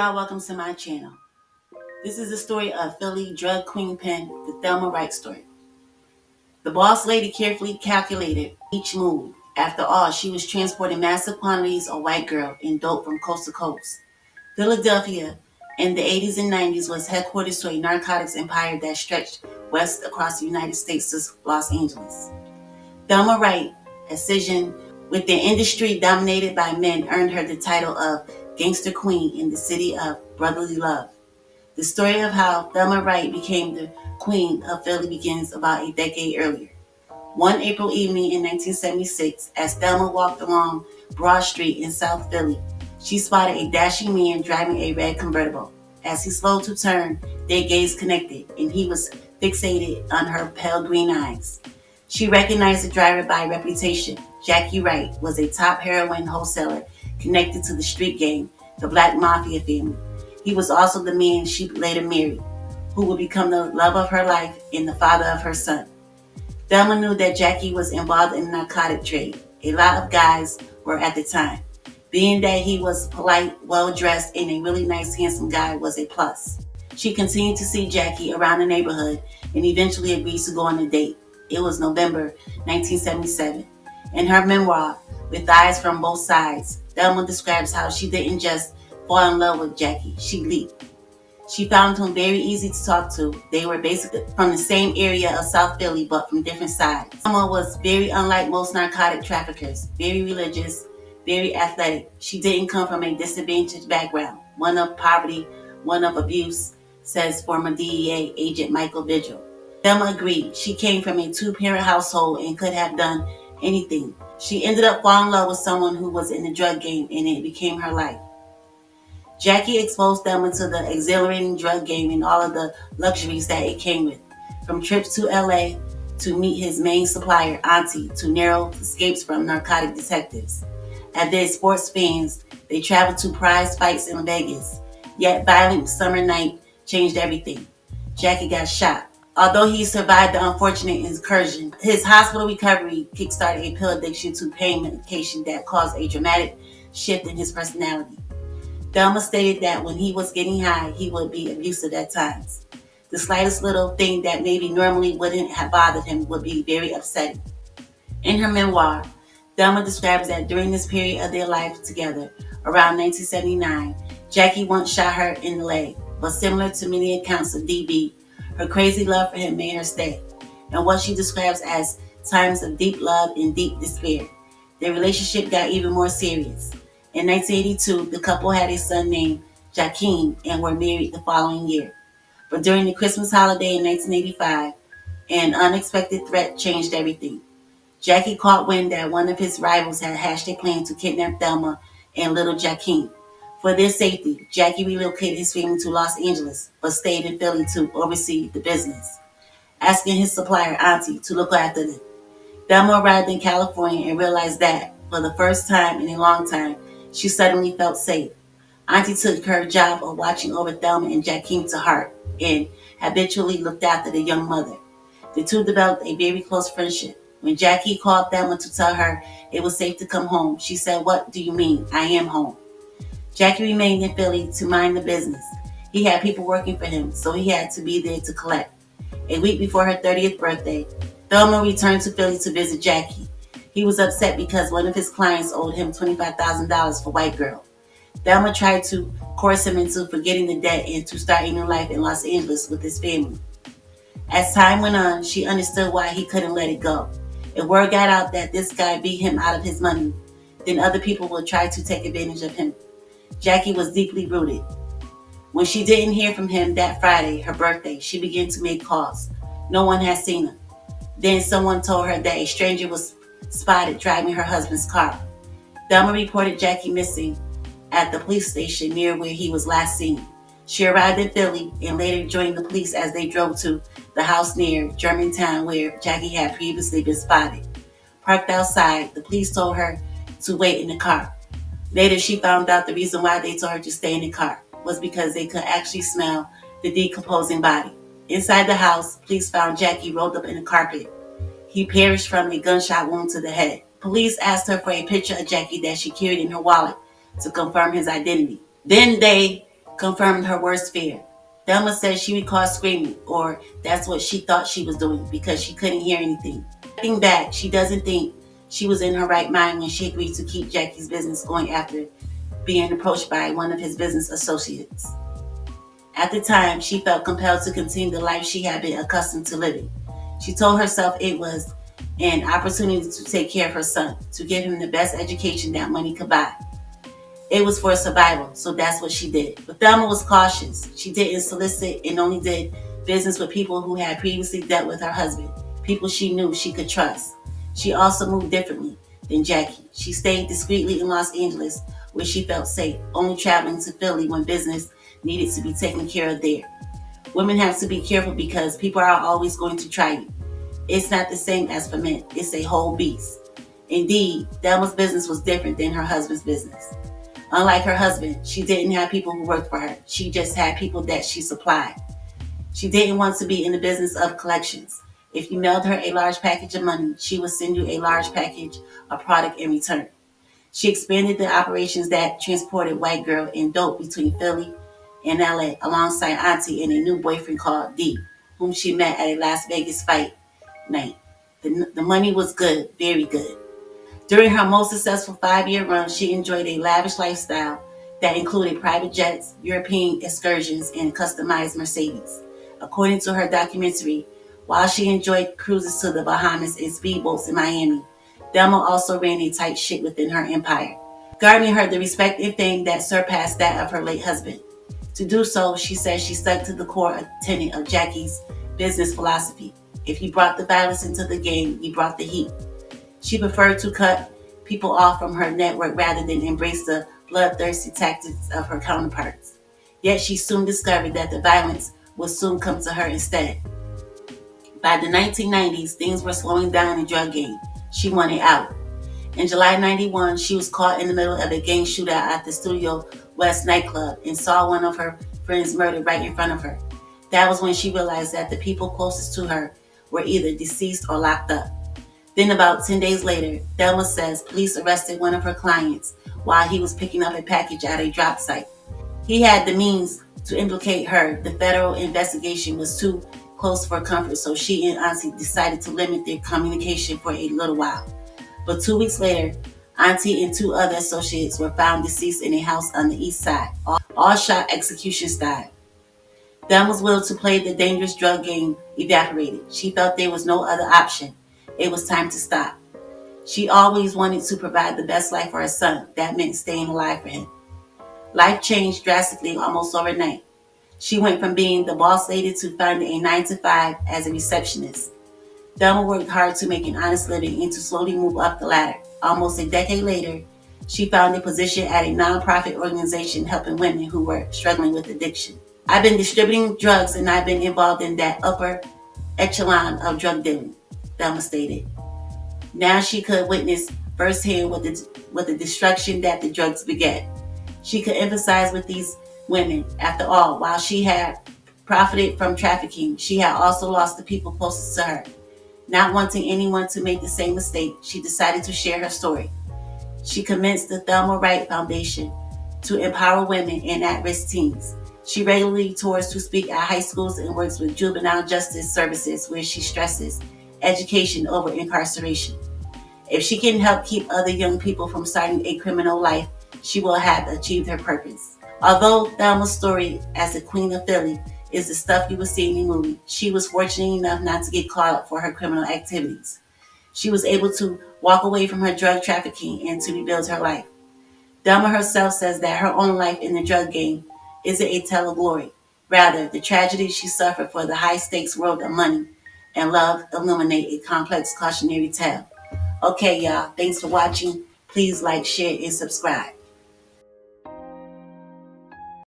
y'all, welcome to my channel. This is the story of Philly drug queenpin, the Thelma Wright story. The boss lady carefully calculated each move. After all, she was transporting massive quantities of white girl and dope from coast to coast. Philadelphia in the 80s and 90s was headquarters to a narcotics empire that stretched west across the United States to Los Angeles. Thelma Wright, ascension with the industry dominated by men, earned her the title of Gangster Queen in the city of brotherly love. The story of how Thelma Wright became the Queen of Philly begins about a decade earlier. One April evening in 1976, as Thelma walked along Broad Street in South Philly, she spotted a dashing man driving a red convertible. As he slowed to turn, their gaze connected, and he was fixated on her pale green eyes. She recognized the driver by reputation. Jackie Wright was a top heroin wholesaler connected to the street gang, the Black Mafia family. He was also the man she later married, who would become the love of her life and the father of her son. Thelma knew that Jackie was involved in the narcotic trade. A lot of guys were at the time. Being that he was polite, well-dressed, and a really nice, handsome guy was a plus. She continued to see Jackie around the neighborhood and eventually agreed to go on a date. It was November 1977. In her memoir, With Eyes from Both Sides, Thelma describes how she didn't just fall in love with Jackie, she leaped. She found him very easy to talk to. They were basically from the same area of South Philly, but from different sides. Thelma was very unlike most narcotic traffickers, very religious, very athletic. She didn't come from a disadvantaged background, one of poverty, one of abuse, says former DEA agent Michael Vigil. Thelma agreed. She came from a two-parent household and could have done anything. She ended up falling in love with someone who was in the drug game, and it became her life. Jackie exposed Thelma to the exhilarating drug game and all of the luxuries that it came with, from trips to LA to meet his main supplier, Auntie, to narrow escapes from narcotic detectives. Avid sports fans, they traveled to prize fights in Vegas, yet violent summer night changed everything. Jackie got shot. Although he survived the unfortunate incursion, his hospital recovery kickstarted a pill addiction to pain medication that caused a dramatic shift in his personality. Thelma stated that when he was getting high, he would be abusive at times. The slightest little thing that maybe normally wouldn't have bothered him would be very upsetting. In her memoir, Thelma describes that during this period of their life together, around 1979, Jackie once shot her in the leg, but similar to many accounts of DB, her crazy love for him made her stay, and what she describes as times of deep love and deep despair. Their relationship got even more serious. In 1982, the couple had a son named Jakeem and were married the following year. But during the Christmas holiday in 1985, an unexpected threat changed everything. Jackie caught wind that one of his rivals had hatched a plan to kidnap Thelma and little Jakeem. For their safety, Jackie relocated his family to Los Angeles, but stayed in Philly to oversee the business, asking his supplier, Auntie, to look after them. Thelma arrived in California and realized that, for the first time in a long time, she suddenly felt safe. Auntie took her job of watching over Thelma and Jakeem to heart and habitually looked after the young mother. The two developed a very close friendship. When Jackie called Thelma to tell her it was safe to come home, she said, "What do you mean? I am home." Jackie remained in Philly to mind the business. He had people working for him, so he had to be there to collect. A week before her 30th birthday, Thelma returned to Philly to visit Jackie. He was upset because one of his clients owed him $25,000 for White Girl. Thelma tried to coerce him into forgetting the debt and to start a new life in Los Angeles with his family. As time went on, she understood why he couldn't let it go. If word got out that this guy beat him out of his money, then other people would try to take advantage of him. Jackie was deeply rooted. When she didn't hear from him that Friday, her birthday, she began to make calls. No one had seen him. Then someone told her that a stranger was spotted driving her husband's car. Thelma reported Jackie missing at the police station near where he was last seen. She arrived in Philly and later joined the police as they drove to the house near Germantown where Jackie had previously been spotted. Parked outside, the police told her to wait in the car. Later, she found out the reason why they told her to stay in the car was because they could actually smell the decomposing body. Inside the house, police found Jackie rolled up in a carpet. He perished from a gunshot wound to the head. Police asked her for a picture of Jackie that she carried in her wallet to confirm his identity. Then they confirmed her worst fear. Thelma said she recalled screaming, or that's what she thought she was doing because she couldn't hear anything. Looking back, she doesn't think she was in her right mind when she agreed to keep Jackie's business going after being approached by one of his business associates. At the time, she felt compelled to continue the life she had been accustomed to living. She told herself it was an opportunity to take care of her son, to give him the best education that money could buy. It was for survival, so that's what she did. But Thelma was cautious. She didn't solicit and only did business with people who had previously dealt with her husband, people she knew she could trust. She also moved differently than Jackie. She stayed discreetly in Los Angeles, where she felt safe, only traveling to Philly when business needed to be taken care of there. Women have to be careful because people are always going to try you. It's not the same as for men. It's a whole beast. Indeed, Thelma's business was different than her husband's business. Unlike her husband, she didn't have people who worked for her. She just had people that she supplied. She didn't want to be in the business of collections. If you mailed her a large package of money, she would send you a large package of product in return. She expanded the operations that transported white girl and dope between Philly and LA alongside Auntie and a new boyfriend called D, whom she met at a Las Vegas fight night. The money was good, very good. During her most successful 5-year run, she enjoyed a lavish lifestyle that included private jets, European excursions, and customized Mercedes. According to her documentary, while she enjoyed cruises to the Bahamas and speedboats in Miami, Thelma also ran a tight ship within her empire, garnering her the respect and fame that surpassed that of her late husband. To do so, she says she stuck to the core tenet of Jackie's business philosophy. If you brought the violence into the game, you brought the heat. She preferred to cut people off from her network rather than embrace the bloodthirsty tactics of her counterparts. Yet she soon discovered that the violence would soon come to her instead. By the 1990s, things were slowing down in the drug game. She wanted out. In July 91, she was caught in the middle of a gang shootout at the Studio West nightclub and saw one of her friends murdered right in front of her. That was when she realized that the people closest to her were either deceased or locked up. Then about 10 days later, Thelma says police arrested one of her clients while he was picking up a package at a drop site. He had the means to implicate her. The federal investigation was too close for comfort, so she and Auntie decided to limit their communication for a little while. But 2 weeks later, Auntie and 2 other associates were found deceased in a house on the east side, all shot execution style. Thelma's will to play the dangerous drug game evaporated. She felt there was no other option. It was time to stop. She always wanted to provide the best life for her son. That meant staying alive for him. Life changed drastically almost overnight. She went from being the boss lady to finding a 9-to-5 as a receptionist. Thelma worked hard to make an honest living and to slowly move up the ladder. Almost a decade later, she found a position at a nonprofit organization helping women who were struggling with addiction. I've been distributing drugs and I've been involved in that upper echelon of drug dealing, Thelma stated. Now she could witness firsthand what the destruction that the drugs beget. She could emphasize with these women, after all, while she had profited from trafficking, she had also lost the people closest to her. Not wanting anyone to make the same mistake, she decided to share her story. She commenced the Thelma Wright Foundation to empower women and at-risk teens. She regularly tours to speak at high schools and works with juvenile justice services where she stresses education over incarceration. If she can help keep other young people from starting a criminal life, she will have achieved her purpose. Although Thelma's story as the Queen of Philly is the stuff you will see in the movie, she was fortunate enough not to get caught up for her criminal activities. She was able to walk away from her drug trafficking and to rebuild her life. Thelma herself says that her own life in the drug game isn't a tale of glory. Rather, the tragedy she suffered for the high-stakes world of money and love illuminate a complex cautionary tale. Okay, y'all. Thanks for watching. Please like, share, and subscribe.